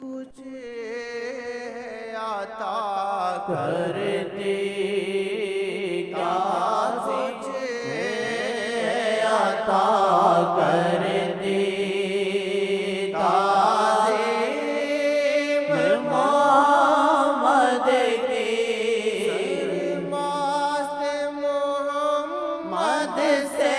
تجھے عطا کر دی تجھے عطا کر دی تعظیم محمد کی مست محمد سے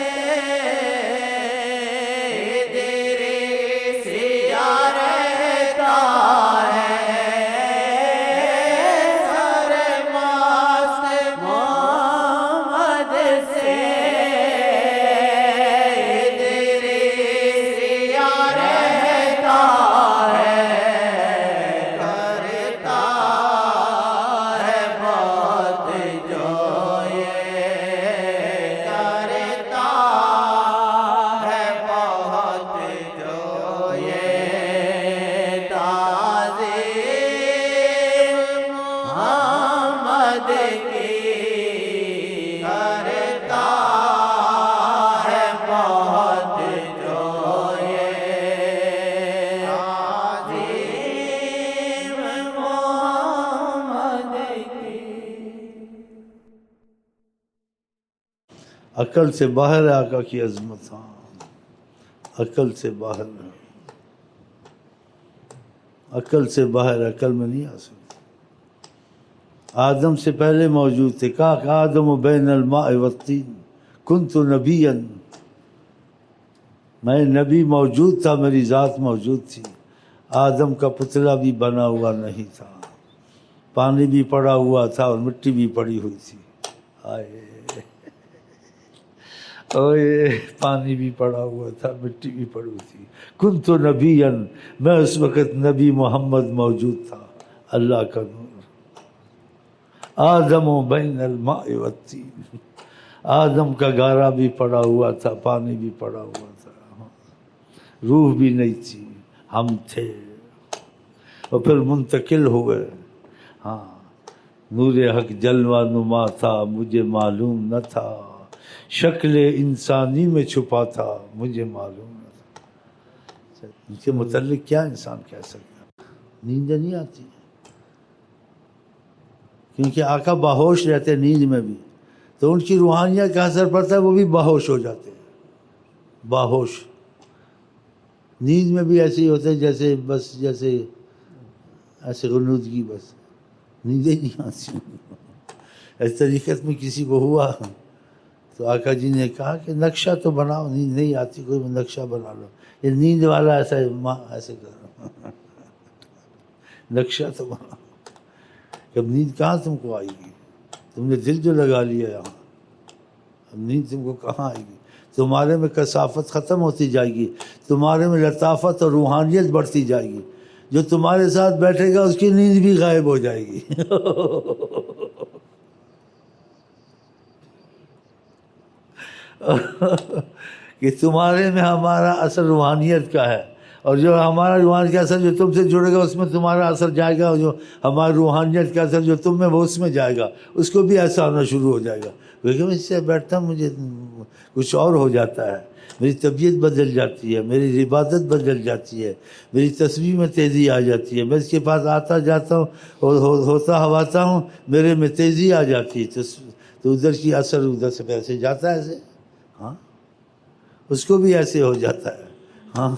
عقل سے باہر ہے آقا کی عظمت. ہاں عقل سے باہر ہے، عقل سے باہر، عقل میں نہیں آ سکتا. آدم سے پہلے موجود تھے. کہا کہ آدم بین الماء والطین کنت نبیا، میں نبی موجود تھا، میری ذات موجود تھی. آدم کا پتلا بھی بنا ہوا نہیں تھا، پانی بھی پڑا ہوا تھا اور مٹی بھی پڑی ہوئی تھی. آئے اوئے پانی بھی پڑا ہوا تھا، مٹی بھی پڑی ہوئی تھی. کنت نبیا، میں اس وقت نبی محمد موجود تھا، اللہ کا نور. آدم بین الماء والطین، آدم کا گارا بھی پڑا ہوا تھا، پانی بھی پڑا ہوا تھا، روح بھی نہیں تھی، ہم تھے اور پھر منتقل ہوئے. ہاں نور حق جلوہ نما تھا، مجھے معلوم نہ تھا، شکل انسانی میں چھپا تھا، مجھے معلوم نہ تھا. ان کے متعلق کیا انسان کہہ سکتا؟ نیند نہیں آتی کیونکہ آقا باہوش رہتے نیند میں بھی، تو ان کی روحانیت کا اثر پڑتا ہے، وہ بھی باہوش ہو جاتے ہیں. باہوش نیند میں بھی ایسے ہی ہوتے ہیں جیسے بس جیسے ایسے غنودگی، بس نیندیں نہیں آتی. اس طریقے میں کسی کو ہوا تو آقا جی نے کہا کہ نقشہ تو بناؤ، نیند نہیں آتی کوئی نقشہ بنا لو. یہ نیند والا ایسا ماں ایسے کرو، نقشہ تو بناؤ. اب نیند کہاں تم کو آئے گی؟ تم نے دل جو لگا لیا یہاں، اب نیند تم کو کہاں آئے گی؟ تمہارے میں کثافت ختم ہوتی جائے گی، تمہارے میں لطافت اور روحانیت بڑھتی جائے گی. جو تمہارے ساتھ بیٹھے گا اس کی نیند بھی غائب ہو جائے گی. کہ تمہارے میں ہمارا اثر روحانیت کا ہے، اور جو ہمارا روحانیت کا اثر جو تم سے جڑے گا اس میں تمہارا اثر جائے گا، اور جو ہمارا روحانیت کا اثر جو تم میں وہ اس میں جائے گا، اس کو بھی ایسا ہونا شروع ہو جائے گا. کیونکہ میں اس سے بیٹھتا ہوں مجھے کچھ اور ہو جاتا ہے، میری طبیعت بدل جاتی ہے، میری عبادت بدل جاتی ہے، میری تسبیح میں تیزی آ جاتی ہے. میں اس کے پاس آتا جاتا ہوں اور ہوتا ہواتا ہوں، میرے میں تیزی آ جاتی ہے، تو ادھر کی اثر ادھر سے پیسے جاتا ہے ایسے. ہاں اس کو بھی ایسے ہو جاتا ہے. ہاں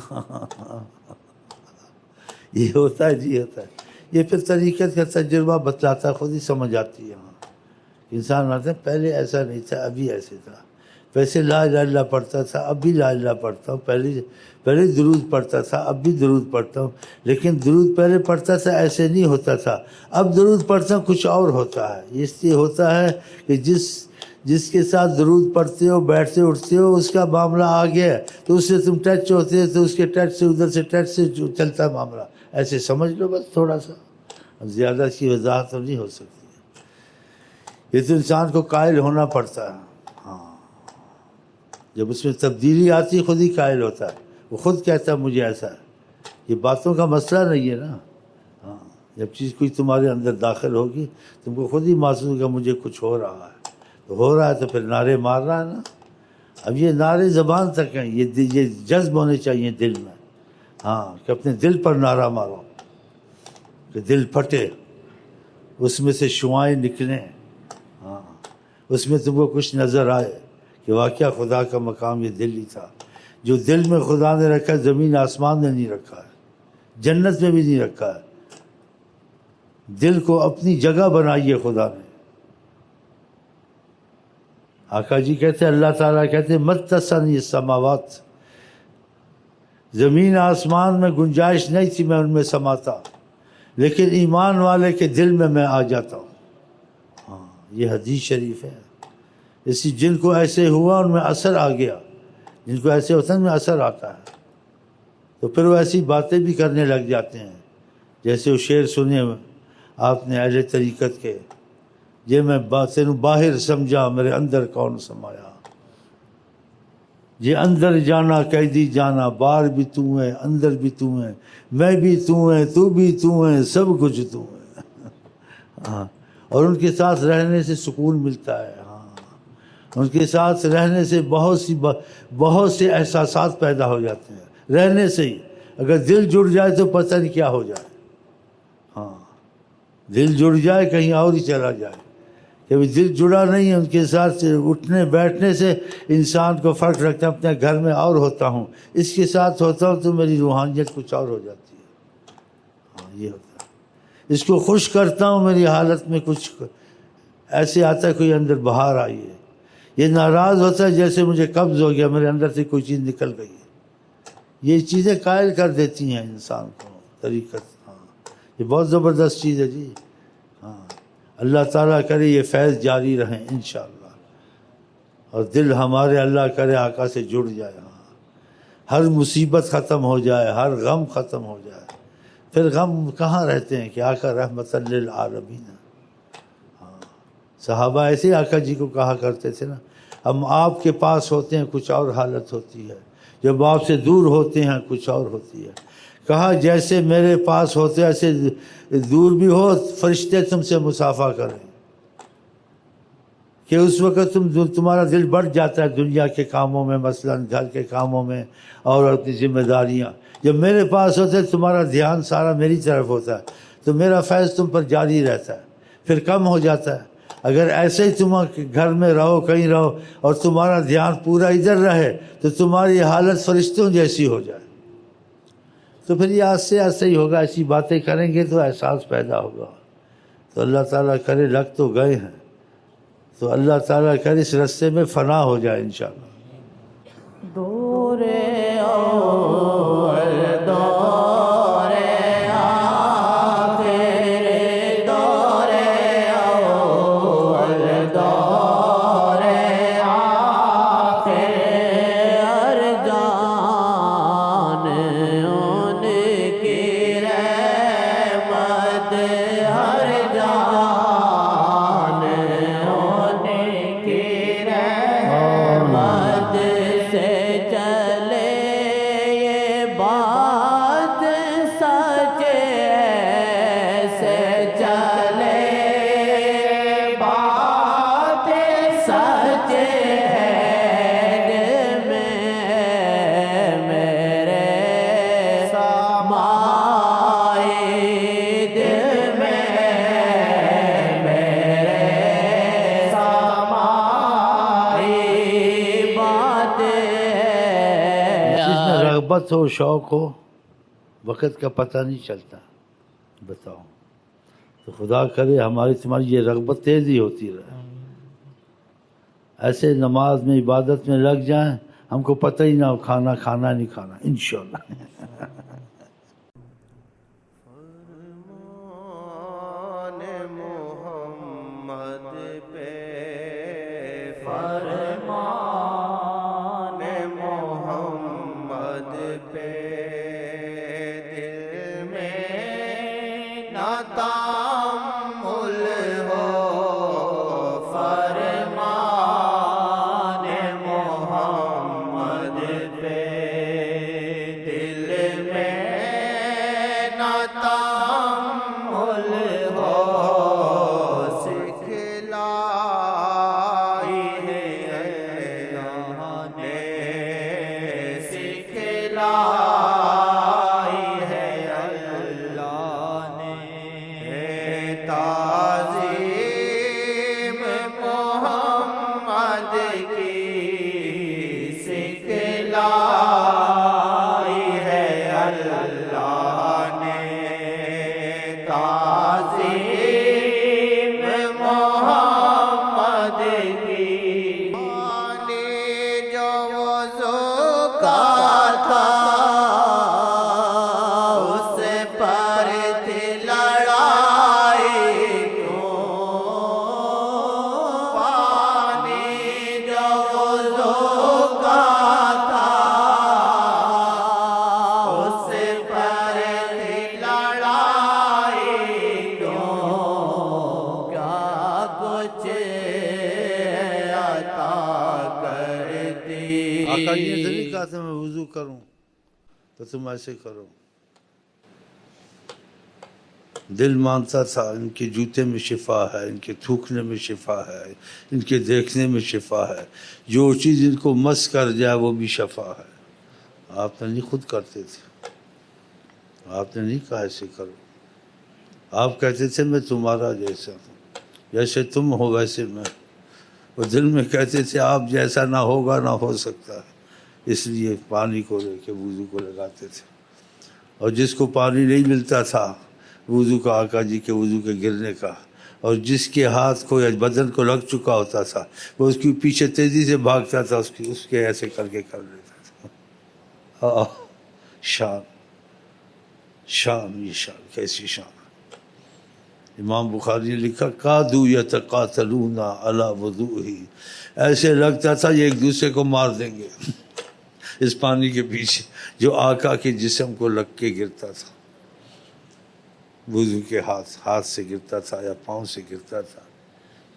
یہ ہوتا ہے جی، ہوتا ہے. یہ پھر طریقت کا تجربہ بتلاتا ہے، خود ہی سمجھ آتی ہے. ہاں انسان آتا ہے پہلے ایسا نہیں تھا، ابھی ایسے تھا. ویسے لا الہ الا اللہ پڑھتا تھا، اب بھی لا الہ پڑھتا ہوں. پہلے درود پڑھتا تھا، اب بھی درود پڑھتا ہوں. لیکن درود پہلے پڑھتا تھا ایسے نہیں ہوتا تھا، اب درود پڑھتا ہوں کچھ اور ہوتا ہے. اس لیے ہوتا ہے کہ جس کے ساتھ درود پڑھتے ہو، بیٹھتے اٹھتے ہو، اس کا معاملہ آ گیا تو اس سے تم ٹچ ہوتے ہو، تو اس کے ٹچ سے ادھر سے ٹچ سے چلتا ہے معاملہ. ایسے سمجھ لو بس تھوڑا سا، زیادہ اس کی وضاحت تو نہیں ہو سکتی. یہ تو انسان کو قائل ہونا پڑتا ہے. ہاں جب اس میں تبدیلی آتی خود ہی قائل ہوتا ہے، وہ خود کہتا ہے مجھے ایسا ہے. یہ باتوں کا مسئلہ نہیں ہے نا. ہاں جب چیز کوئی تمہارے اندر داخل ہوگی تم کو خود ہی محسوس ہوگا مجھے کچھ ہو رہا ہے. تو ہو رہا ہے تو پھر نعرے مار رہا ہے نا. اب یہ نعرے زبان تک ہیں، یہ جذب ہونے چاہیے دل میں. ہاں کہ اپنے دل پر نعرہ مارو. کہ دل پھٹے، اس میں سے شعائیں نکلیں، ہاں اس میں تم کو کچھ نظر آئے کہ واقعہ خدا کا مقام یہ دل ہی تھا۔ جو دل میں خدا نے رکھا ہے زمین آسمان نے نہیں رکھا ہے، جنت میں بھی نہیں رکھا ہے۔ دل کو اپنی جگہ بنائیے خدا نے۔ آقا جی کہتے ہیں، اللہ تعالیٰ کہتے ہیں متسنی السماوات، زمین آسمان میں گنجائش نہیں تھی میں ان میں سماتا، لیکن ایمان والے کے دل میں آ جاتا ہوں۔ ہاں یہ حدیث شریف ہے۔ اسی جن کو ایسے ہوا ان میں اثر آ گیا، جن کو ایسے ہوتا ہے ان میں اثر آتا ہے، تو پھر وہ ایسی باتیں بھی کرنے لگ جاتے ہیں، جیسے وہ شعر سنے آپ نے اہل طریقت کے، جے میں تینوں باہر سمجھا میرے اندر کون سمایا، جے اندر جانا قیدی جانا، باہر بھی تو ہے اندر بھی تو ہے، میں بھی تو ہے تو بھی تو ہے سب کچھ تو ہے۔ ہاں اور ان کے ساتھ رہنے سے سکون ملتا ہے۔ ہاں ان کے ساتھ رہنے سے بہت سے احساسات پیدا ہو جاتے ہیں، رہنے سے ہی۔ اگر دل جڑ جائے تو پتہ نہیں کیا ہو جائے۔ ہاں دل جڑ جائے کہیں اور ہی چلا جائے، کبھی دل جڑا نہیں ہے ان کے ساتھ، اٹھنے بیٹھنے سے انسان کو فرق رکھتا ہے۔ اپنے گھر میں اور ہوتا ہوں، اس کے ساتھ ہوتا ہوں تو میری روحانیت کچھ اور ہو جاتی ہے۔ ہاں یہ ہوتا ہے، اس کو خوش کرتا ہوں میری حالت میں کچھ ایسے آتا ہے، کوئی اندر بہار آئی ہے۔ یہ ناراض ہوتا ہے جیسے مجھے قبض ہو گیا، میرے اندر سے کوئی چیز نکل گئی ہے۔ یہ چیزیں قائل کر دیتی ہیں انسان کو طریقت۔ ہاں یہ بہت زبردست چیز ہے جی۔ ہاں اللہ تعالیٰ کرے یہ فیض جاری رہیں انشاءاللہ، اور دل ہمارے اللہ کرے آقا سے جڑ جائے۔ ہاں ہر مصیبت ختم ہو جائے، ہر غم ختم ہو جائے۔ پھر غم کہاں رہتے ہیں کہ آقا رحمت للعالمین۔ ہاں صحابہ ایسے آقا جی کو کہا کرتے تھے نا، ہم آپ کے پاس ہوتے ہیں کچھ اور حالت ہوتی ہے، جب آپ سے دور ہوتے ہیں کچھ اور ہوتی ہے۔ کہا جیسے میرے پاس ہوتے ایسے دور بھی ہو فرشتے تم سے مصافحہ کریں، کہ اس وقت تمہارا دل بڑھ جاتا ہے دنیا کے کاموں میں، مثلاً گھر کے کاموں میں اور اپنی ذمہ داریاں۔ جب میرے پاس ہوتے تمہارا دھیان سارا میری طرف ہوتا ہے تو میرا فیض تم پر جاری رہتا ہے، پھر کم ہو جاتا ہے۔ اگر ایسے ہی تم گھر میں رہو کہیں رہو اور تمہارا دھیان پورا ادھر رہے تو تمہاری حالت فرشتوں جیسی ہو جائے، تو پھر یہ آہستہ آہستہ ہی ہوگا۔ ایسی باتیں کریں گے تو احساس پیدا ہوگا۔ تو اللہ تعالیٰ کرے لگ تو گئے ہیں، تو اللہ تعالیٰ کرے اس رستے میں فنا ہو جائے انشاءاللہ۔ دور اول دور آخر، دور اول دور آخر، ہر جان ان کی رحمت، ہر جان ان کی رحمت سے چلے یہ بات سچ سے چلے، بات سچ ہے دل میں میرے سمائی، دل میں میرے سمائی بات جس میں ہے۔ رغبت ہو شوق ہو وقت کا پتہ نہیں چلتا۔ بتاؤ تو خدا کرے ہماری تمہاری یہ رغبت تیزی ہوتی رہے، ایسے نماز میں عبادت میں لگ جائیں ہم کو پتہ ہی نہ ہو کھانا کھانا نہیں کھانا انشاءاللہ۔ فرمان محمد پہ، فرمان محمد پہ، دل میں نہ تأمل ہو، فرمان محمد پہ، دل میں نہ تأمل ہو، سکھلائی ہے کی سکھلائی ہے اللہ نے تعظیم محمد کی پانی جو وضو کا تھا اس پر تھی لڑائی کیوں پانی جو وضو کا تھا اس پر تھی لڑائی کیوں کیا کچھ عطا کرتی آقا جی نے نہیں کہا تھا میں وضو کروں تو تم ایسے کرو. دل مانتا تھا ان کے جوتے میں شفا ہے، ان کے تھوکنے میں شفا ہے، ان کے دیکھنے میں شفا ہے، جو چیز ان کو مس کر جائے وہ بھی شفا ہے. آپ نے نہیں خود کرتے تھے، آپ نے نہیں کہا ایسے کرو. آپ کہتے تھے میں تمہارا جیسا ہوں، جیسے تم ہو ویسے میں. وہ دل میں کہتے تھے آپ جیسا نہ ہوگا نہ ہو سکتا ہے، اس لیے پانی کو لے کے وضو کو لگاتے تھے. اور جس کو پانی نہیں ملتا تھا وضو کا، آقا جی کے وضو کے گرنے کا، اور جس کے ہاتھ کو یا بدن کو لگ چکا ہوتا تھا وہ اس کی پیچھے تیزی سے بھاگتا تھا، اس کے ایسے کر لیتا تھا. شان شان، یہ شان کیسی شان. امام بخاری نے لکھا کادو یتقاتلون علی وضوئہ، ایسے لگتا تھا یہ ایک دوسرے کو مار دیں گے اس پانی کے پیچھے جو آقا کے جسم کو لگ کے گرتا تھا. وضو کے ہاتھ سے گرتا تھا یا پاؤں سے گرتا تھا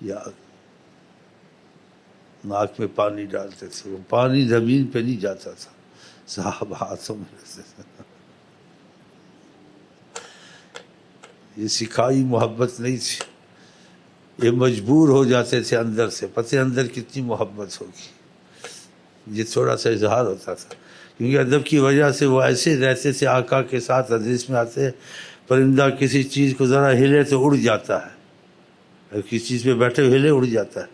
یا ناک میں پانی ڈالتے تھے، وہ پانی زمین پہ نہیں جاتا تھا، صاحب ہاتھوں میں رہتے تھے. یہ سکھائی محبت نہیں تھی، یہ مجبور ہو جاتے تھے اندر سے. پتہ اندر کتنی محبت ہوگی. یہ تھوڑا سا اظہار ہوتا تھا کیونکہ ادب کی وجہ سے وہ ایسے رہتے تھے آقا کے ساتھ. حدیث میں آتے پرندہ کسی چیز کو ذرا ہلے تو اڑ جاتا ہے، اگر کسی چیز پہ بیٹھے ہلے اڑ جاتا ہے.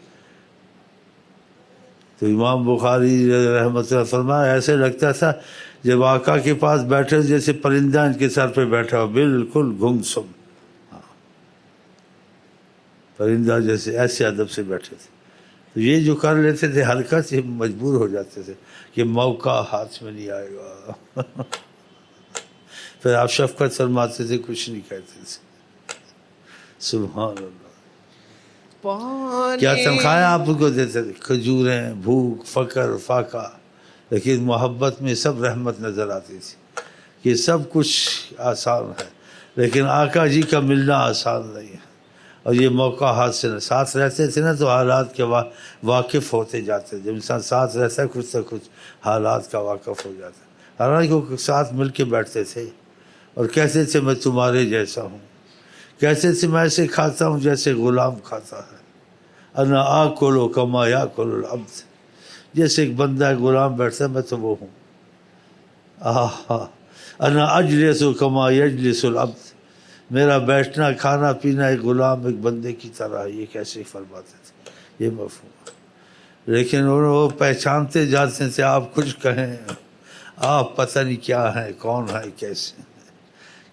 تو امام بخاری رحمۃ اللہ فرمایا ایسے لگتا تھا جب آقا کے پاس بیٹھے جیسے پرندہ ان کے سر پہ بیٹھا ہو، بالکل گمسم پرندہ جیسے، ایسے ادب سے بیٹھے تھے. تو یہ جو کر لیتے تھے ہلکا سے مجبور ہو جاتے تھے کہ موقع ہاتھ میں نہیں آئے گا. پھر آپ شفقت فرماتے تھے، کچھ نہیں کہتے تھے. سبحان اللہ. کیا تنخواہیں آپ کو دیتے تھے؟ کھجوریں، بھوک، فقر، فاقہ، لیکن محبت میں سب رحمت نظر آتی تھی کہ سب کچھ آسان ہے، لیکن آقا جی کا ملنا آسان نہیں ہے. اور یہ موقع ہاتھ سے نہ ساتھ رہتے تھے نا تو حالات کے واقف ہوتے جاتے. جب انسان ساتھ رہتا ہے کچھ نہ کچھ حالات کا واقف ہو جاتا ہے. حالانکہ وہ ساتھ مل کے بیٹھتے تھے اور کہتے تھے میں تمہارے جیسا ہوں، کہتے تھے میں ایسے کھاتا ہوں جیسے غلام کھاتا ہے. انا آکل کما یاکل العبد، جیسے ایک بندہ غلام بیٹھتا ہے میں تو وہ ہوں. انا اجلس کما یجلس العبد، میرا بیٹھنا کھانا پینا ایک غلام ایک بندے کی طرح. یہ کیسے فرماتے تھے، یہ مفہوم. لیکن وہ پہچانتے جاتے تھے آپ کچھ کہیں آپ پتہ نہیں کیا ہیں، کون ہیں، کیسے ہیں.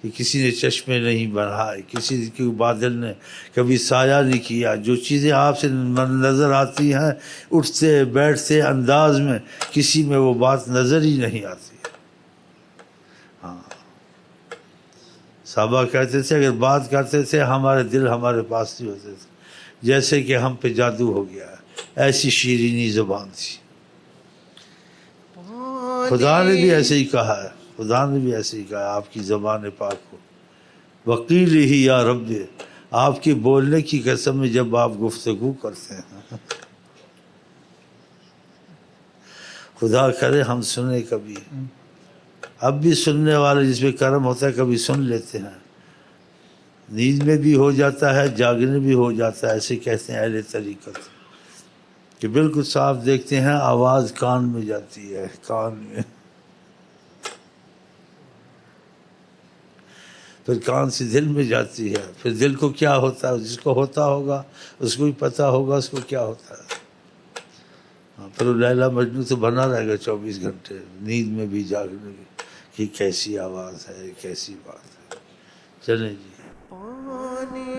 کہ کسی نے چشمے نہیں بنائے، کسی کے بادل نے کبھی سایہ نہیں کیا. جو چیزیں آپ سے نظر آتی ہیں اٹھتے بیٹھتے انداز میں، کسی میں وہ بات نظر ہی نہیں آتی. ہاں، صحابہ کہتے تھے اگر بات کرتے تھے ہمارے دل ہمارے پاس نہیں ہوتے تھے، جیسے کہ ہم پہ جادو ہو گیا ہے. ایسی شیرینی زبان تھی. خدا نے بھی ایسے ہی کہا ہے، خدا نے بھی ایسے ہی کہا آپ کی زبان پاک کو. وکیل ہی یا رب، آپ کے بولنے کی قسم میں جب آپ گفتگو کرتے ہیں. خدا کرے ہم سنیں کبھی. اب بھی سننے والے جس پہ کرم ہوتا ہے کبھی سن لیتے ہیں. نیند میں بھی ہو جاتا ہے، جاگنے بھی ہو جاتا ہے. ایسے کہتے ہیں اہل طریقت کہ بالکل صاف دیکھتے ہیں، آواز کان میں جاتی ہے، کان میں. پھر کان سے دل میں جاتی ہے. پھر دل کو کیا ہوتا ہے، جس کو ہوتا ہوگا اس کو بھی پتہ ہوگا اس کو کیا ہوتا ہے. پھر وہ لیلا مجنوں تو بنا رہے گا 24 گھنٹے نیند میں بھی جاگنے بھی کہ کیسی آواز ہے کیسی بات ہے. چلیں جی. پانی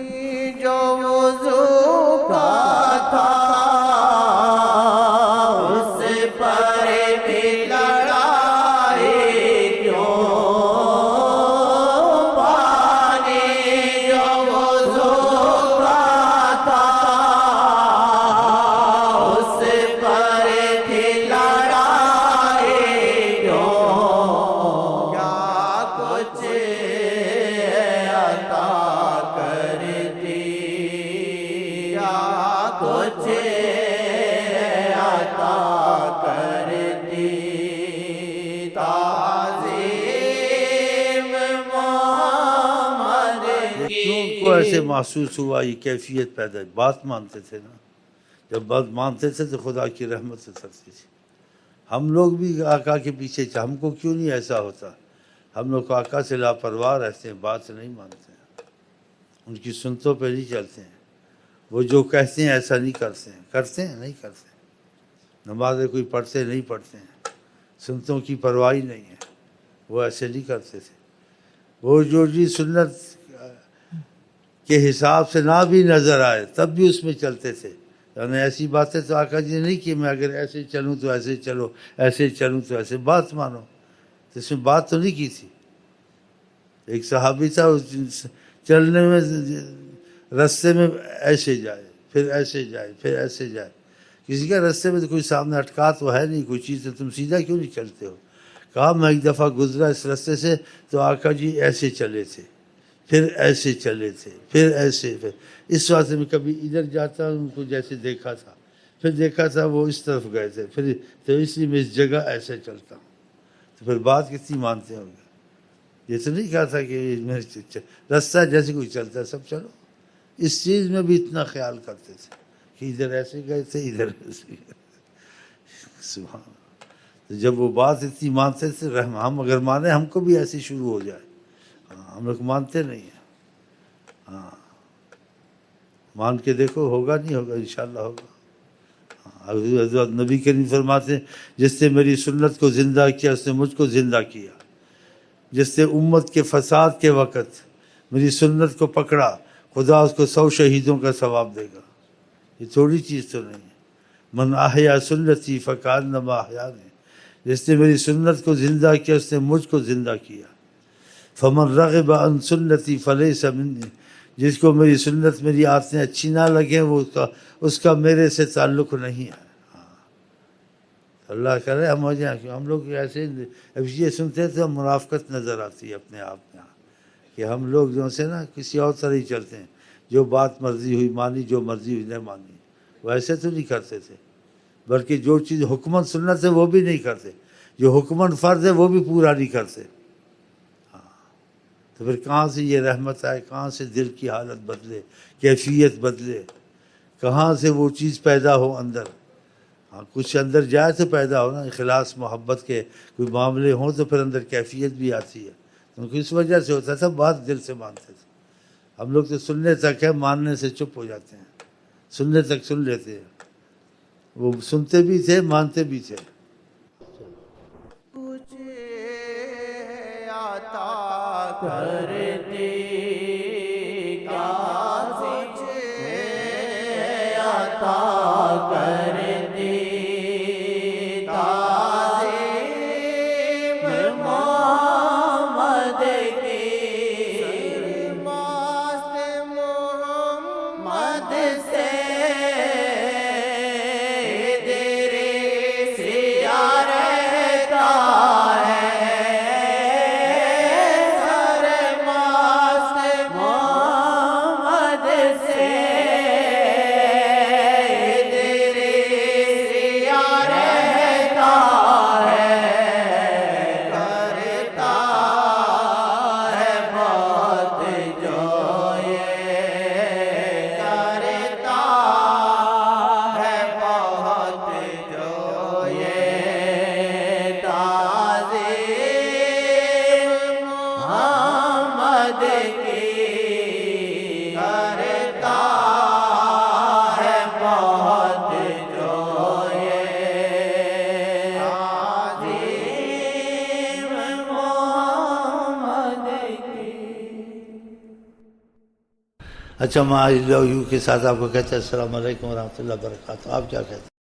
جو وضو کا تھا اس پر بھی لڑائی کیوں؟ پانی جو وضو کا تھا اس پر بھی لڑائی کیوں؟ کیا کچھ عطا کر دیا کچھ عطا کر دی تعظیم محمد کی. کیوں کو ایسے محسوس ہوا یہ کیفیت پیدا ہے؟ بات مانتے تھے نا. جب بات مانتے تھے تو خدا کی رحمت اترتی تھی. ہم لوگ بھی آقا کے پیچھے تھے. ہم کو کیوں نہیں ایسا ہوتا؟ ہم لوگ آقا سے لاپرواہ رہتے ہیں, بات نہیں مانتے ہیں, ان کی سنتوں پہ نہیں چلتے ہیں. وہ جو کہتے ہیں ایسا نہیں کرتے ہیں. کرتے ہیں نہیں کرتے. نمازیں کوئی پڑھتے نہیں پڑھتے ہیں. سنتوں کی پرواہ نہیں ہے. وہ ایسے نہیں کرتے تھے. وہ جو جی سنت کے حساب سے نہ بھی نظر آئے تب بھی اس میں چلتے تھے. یعنی ایسی باتیں تو آقا جی نے نہیں کی میں اگر ایسے چلوں تو ایسے چلو, ایسے چلوں تو ایسے. بات مانو. تو اس میں بات تو نہیں کی تھی. ایک صحابی تھا چلنے میں رستے میں ایسے جائے پھر ایسے جائے پھر ایسے جائے. کسی کا رستے میں تو کوئی سامنے اٹکا تو ہے نہیں کوئی چیز, تو تم سیدھا کیوں نہیں چلتے ہو؟ کہا میں ایک دفعہ گزرا اس رستے سے تو آقا جی ایسے چلے تھے پھر ایسے چلے تھے پھر ایسے. پھر اس واسطے میں کبھی ادھر جاتا ہوں ان کو جیسے دیکھا تھا پھر دیکھا تھا وہ اس طرف گئے تھے پھر تو اس لیے میں اس جگہ ایسے چلتا ہوں. تو پھر بات کتنی مانتے ہوں گے؟ یہ تو نہیں کہا تھا کہ رستہ جیسے کوئی چلتا ہے سب چلو. اس چیز میں بھی اتنا خیال کرتے تھے کہ ادھر ایسے گئے تھے ادھر ایسے گئے. سبحان اللہ. تو جب وہ بات اتنی مانتے تھے ہم اگر مانیں ہم کو بھی ایسی شروع ہو جائے. ہم لوگ مانتے نہیں ہیں. ہاں مان کے دیکھو ہوگا نہیں ہوگا انشاءاللہ ہوگا. حضرت نبی کریم فرماتے ہیں جس نے میری سنت کو زندہ کیا اس نے مجھ کو زندہ کیا. جس نے امت کے فساد کے وقت میری سنت کو پکڑا خدا اس کو 100 شہیدوں کا ثواب دے گا. یہ تھوڑی چیز تو نہیں ہے. من احیا سنتی فکانما احیانی. جس نے میری سنت کو زندہ کیا اس نے مجھ کو زندہ کیا. فمن رغب عن سنتی فلیس منی. جس کو میری سنت میری عادتیں اچھی نہ لگیں وہ اس کا میرے سے تعلق نہیں ہے. اللہ کرے ہم ہو جائیں کہ ہم لوگ ایسے اب یہ سنتے ہیں تو ہم منافقت نظر آتی ہے اپنے آپ میں کہ ہم لوگ جو سے نا کسی اور طرح ہی چلتے ہیں. جو بات مرضی ہوئی مانی جو مرضی ہوئی نہیں مانی. ویسے تو نہیں کرتے تھے بلکہ جو چیز حکمت سنت ہے وہ بھی نہیں کرتے. جو حکمت فرض ہے وہ بھی پورا نہیں کرتے. تو پھر کہاں سے یہ رحمت آئے؟ کہاں سے دل کی حالت بدلے کیفیت بدلے؟ کہاں سے وہ چیز پیدا ہو اندر؟ ہاں کچھ اندر جائے تو پیدا ہو نا. اخلاص محبت کے کوئی معاملے ہوں تو پھر اندر کیفیت بھی آتی ہے. ان کو اس وجہ سے ہوتا تھا بات دل سے مانتے تھے. ہم لوگ تو سننے تک ہے ماننے سے چپ ہو جاتے ہیں. سننے تک سن لیتے ہیں. وہ سنتے بھی تھے مانتے بھی تھے. کچھ عطا کر دی کیا کچھ عطا کر دی تعظیم محمد کی. مست محمد سے اچھا میں آئی لو یو کے ساتھ آپ کو کہتے ہیں السلام علیکم ورحمۃ اللہ وبرکاتہ، آپ کیا کہتے ہیں؟